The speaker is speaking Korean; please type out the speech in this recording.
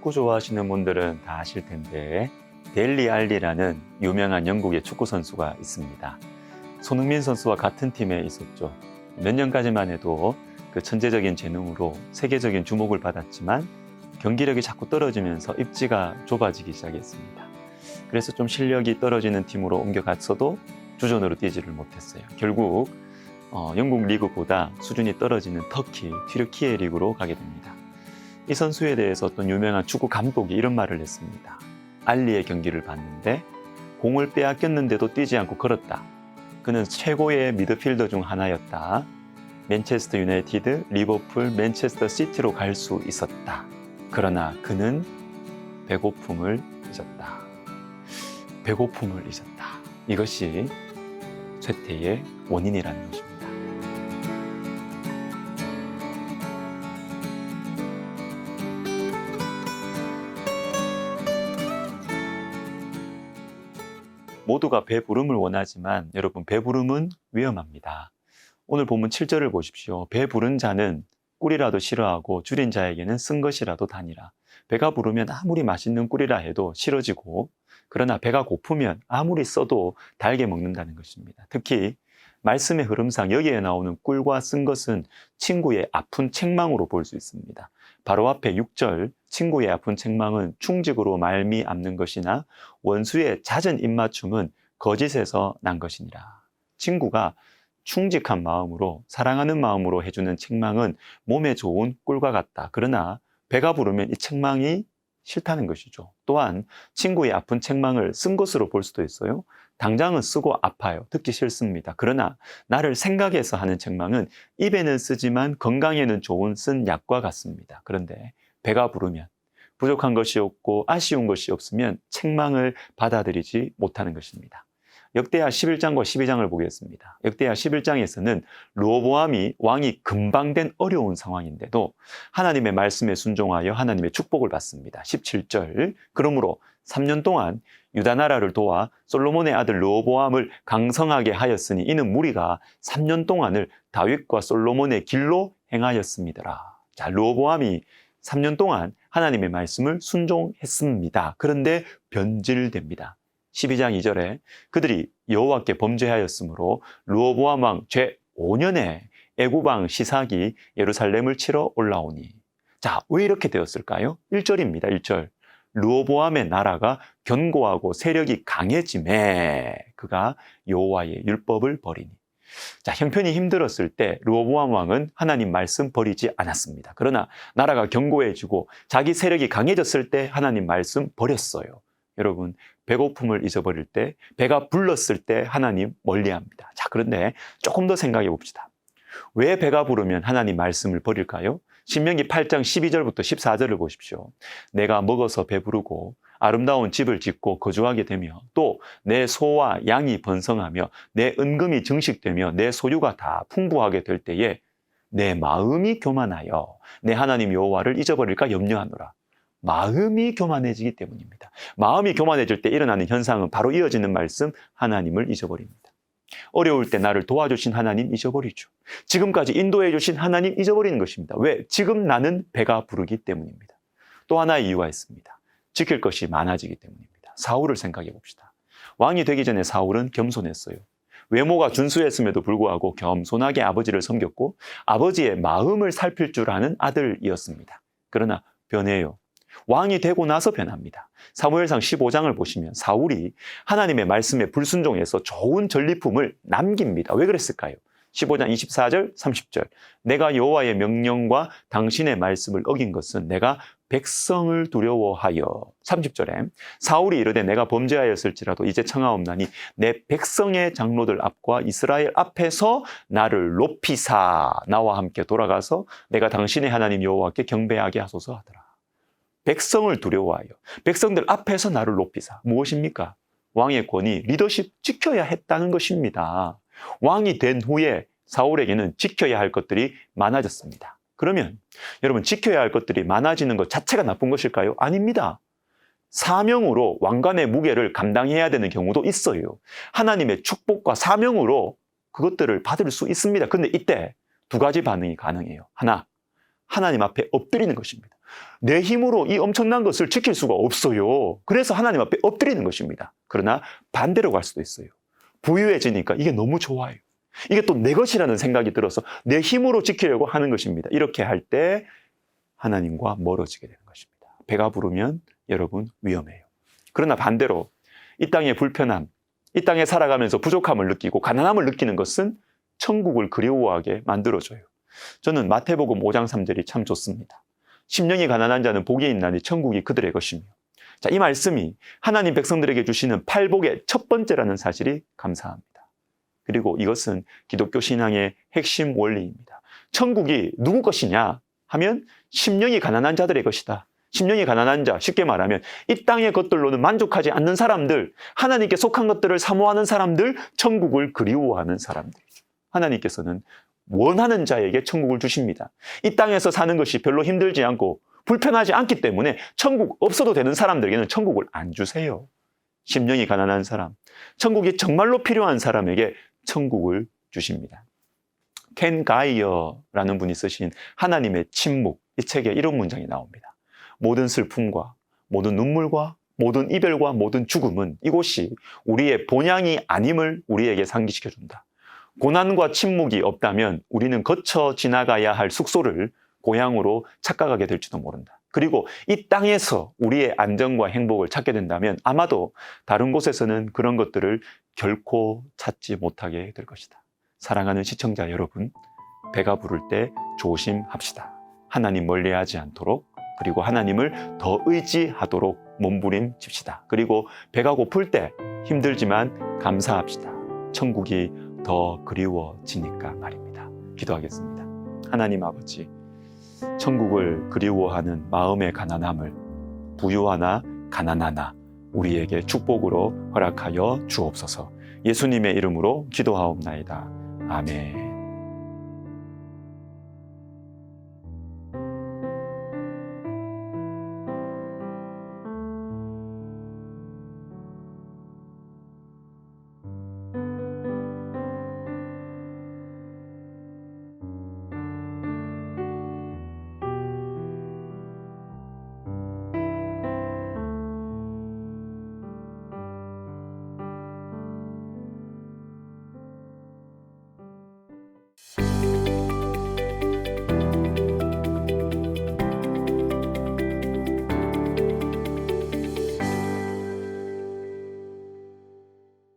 축구 좋아하시는 분들은 다 아실 텐데 델리 알리라는 유명한 영국의 축구 선수가 있습니다. 손흥민 선수와 같은 팀에 있었죠. 몇 년까지만 해도 그 천재적인 재능으로 세계적인 주목을 받았지만 경기력이 자꾸 떨어지면서 입지가 좁아지기 시작했습니다. 그래서 좀 실력이 떨어지는 팀으로 옮겨갔어도 주전으로 뛰지를 못했어요. 결국 영국 리그보다 수준이 떨어지는 터키, 튀르키예 리그로 가게 됩니다. 이 선수에 대해서 어떤 유명한 축구 감독이 이런 말을 했습니다. 알리의 경기를 봤는데 공을 빼앗겼는데도 뛰지 않고 걸었다. 그는 최고의 미드필더 중 하나였다. 맨체스터 유나이티드, 리버풀, 맨체스터 시티로 갈 수 있었다. 그러나 그는 배고픔을 잊었다. 배고픔을 잊었다. 이것이 쇠퇴의 원인이라는 것입니다. 모두가 배부름을 원하지만 여러분, 배부름은 위험합니다. 오늘 본문 7절을 보십시오. 배 부른 자는 꿀이라도 싫어하고 줄인 자에게는 쓴 것이라도 다니라. 배가 부르면 아무리 맛있는 꿀이라 해도 싫어지고, 그러나 배가 고프면 아무리 써도 달게 먹는다는 것입니다. 특히 말씀의 흐름상 여기에 나오는 꿀과 쓴 것은 친구의 아픈 책망으로 볼 수 있습니다. 바로 앞에 6절, 친구의 아픈 책망은 충직으로 말미암는 것이나 원수의 잦은 입맞춤은 거짓에서 난 것이니라. 친구가 충직한 마음으로, 사랑하는 마음으로 해주는 책망은 몸에 좋은 꿀과 같다. 그러나 배가 부르면 이 책망이 싫다는 것이죠. 또한 친구의 아픈 책망을 쓴 것으로 볼 수도 있어요. 당장은 쓰고 아파요. 듣기 싫습니다. 그러나 나를 생각해서 하는 책망은 입에는 쓰지만 건강에는 좋은 쓴 약과 같습니다. 그런데 배가 부르면, 부족한 것이 없고 아쉬운 것이 없으면 책망을 받아들이지 못하는 것입니다. 역대하 11장과 12장을 보겠습니다. 역대하 11장에서는 르호보암이 왕이 금방된 어려운 상황인데도 하나님의 말씀에 순종하여 하나님의 축복을 받습니다. 17절, 그러므로 3년 동안 유다 나라를 도와 솔로몬의 아들 르호보암을 강성하게 하였으니 이는 무리가 3년 동안을 다윗과 솔로몬의 길로 행하였음이더라. 자, 르호보암이 3년 동안 하나님의 말씀을 순종했습니다. 그런데 변질됩니다. 12장 2절에 그들이 여호와께 범죄하였으므로 르호보암 왕 제 5년에 애굽 왕 시삭이 예루살렘을 치러 올라오니. 자, 왜 이렇게 되었을까요? 1절입니다. 1절. 르호보암의 나라가 견고하고 세력이 강해지매 그가 여호와의 율법을 버리니. 자, 형편이 힘들었을 때 르호보암 왕은 하나님 말씀 버리지 않았습니다. 그러나 나라가 견고해지고 자기 세력이 강해졌을 때 하나님 말씀 버렸어요. 여러분, 배고픔을 잊어버릴 때, 배가 불렀을 때 하나님 멀리합니다. 자, 그런데 조금 더 생각해 봅시다. 왜 배가 부르면 하나님 말씀을 버릴까요? 신명기 8장 12절부터 14절을 보십시오. 내가 먹어서 배부르고 아름다운 집을 짓고 거주하게 되며 또 내 소와 양이 번성하며 내 은금이 증식되며 내 소유가 다 풍부하게 될 때에 내 마음이 교만하여 내 하나님 여호와를 잊어버릴까 염려하노라. 마음이 교만해지기 때문입니다. 마음이 교만해질 때 일어나는 현상은 바로 이어지는 말씀, 하나님을 잊어버립니다. 어려울 때 나를 도와주신 하나님 잊어버리죠. 지금까지 인도해 주신 하나님 잊어버리는 것입니다. 왜? 지금 나는 배가 부르기 때문입니다. 또 하나의 이유가 있습니다. 지킬 것이 많아지기 때문입니다. 사울을 생각해 봅시다. 왕이 되기 전에 사울은 겸손했어요. 외모가 준수했음에도 불구하고 겸손하게 아버지를 섬겼고 아버지의 마음을 살필 줄 아는 아들이었습니다. 그러나 변해요. 왕이 되고 나서 변합니다. 사무엘상 15장을 보시면 사울이 하나님의 말씀에 불순종해서 좋은 전리품을 남깁니다. 왜 그랬을까요? 15장 24절, 30절. 내가 여호와의 명령과 당신의 말씀을 어긴 것은 내가 백성을 두려워하여. 30절에 사울이 이르되 내가 범죄하였을지라도 이제 청하옵나니 내 백성의 장로들 앞과 이스라엘 앞에서 나를 높이사 나와 함께 돌아가서 내가 당신의 하나님 여호와께 경배하게 하소서 하더라. 백성을 두려워하여 백성들 앞에서 나를 높이사. 무엇입니까? 왕의 권위, 리더십 지켜야 했다는 것입니다. 왕이 된 후에 사울에게는 지켜야 할 것들이 많아졌습니다. 그러면 여러분, 지켜야 할 것들이 많아지는 것 자체가 나쁜 것일까요? 아닙니다. 사명으로 왕관의 무게를 감당해야 되는 경우도 있어요. 하나님의 축복과 사명으로 그것들을 받을 수 있습니다. 그런데 이때 두 가지 반응이 가능해요. 하나, 하나님 앞에 엎드리는 것입니다. 내 힘으로 이 엄청난 것을 지킬 수가 없어요. 그래서 하나님 앞에 엎드리는 것입니다. 그러나 반대로 갈 수도 있어요. 부유해지니까 이게 너무 좋아요. 이게 또 내 것이라는 생각이 들어서 내 힘으로 지키려고 하는 것입니다. 이렇게 할 때 하나님과 멀어지게 되는 것입니다. 배가 부르면 여러분 위험해요. 그러나 반대로 이 땅의 불편함, 이 땅에 살아가면서 부족함을 느끼고 가난함을 느끼는 것은 천국을 그리워하게 만들어줘요. 저는 마태복음 5장 3절이 참 좋습니다. 심령이 가난한 자는 복이 있나니 천국이 그들의 것이며. 자, 이 말씀이 하나님 백성들에게 주시는 팔복의 첫 번째라는 사실이 감사합니다. 그리고 이것은 기독교 신앙의 핵심 원리입니다. 천국이 누구 것이냐 하면 심령이 가난한 자들의 것이다. 심령이 가난한 자, 쉽게 말하면 이 땅의 것들로는 만족하지 않는 사람들, 하나님께 속한 것들을 사모하는 사람들, 천국을 그리워하는 사람들. 하나님께서는 원하는 자에게 천국을 주십니다. 이 땅에서 사는 것이 별로 힘들지 않고 불편하지 않기 때문에 천국 없어도 되는 사람들에게는 천국을 안 주세요. 심령이 가난한 사람, 천국이 정말로 필요한 사람에게 천국을 주십니다. 켄 가이어라는 분이 쓰신 하나님의 침묵, 이 책에 이런 문장이 나옵니다. 모든 슬픔과 모든 눈물과 모든 이별과 모든 죽음은 이곳이 우리의 본향이 아님을 우리에게 상기시켜준다. 고난과 침묵이 없다면 우리는 거쳐 지나가야 할 숙소를 고향으로 착각하게 될지도 모른다. 그리고 이 땅에서 우리의 안정과 행복을 찾게 된다면 아마도 다른 곳에서는 그런 것들을 결코 찾지 못하게 될 것이다. 사랑하는 시청자 여러분, 배가 부를 때 조심합시다. 하나님 멀리하지 않도록, 그리고 하나님을 더 의지하도록 몸부림칩시다. 그리고 배가 고플 때 힘들지만 감사합시다. 천국이 더 그리워지니까 말입니다. 기도하겠습니다. 하나님 아버지, 천국을 그리워하는 마음의 가난함을 부유하나 가난하나 우리에게 축복으로 허락하여 주옵소서. 예수님의 이름으로 기도하옵나이다. 아멘.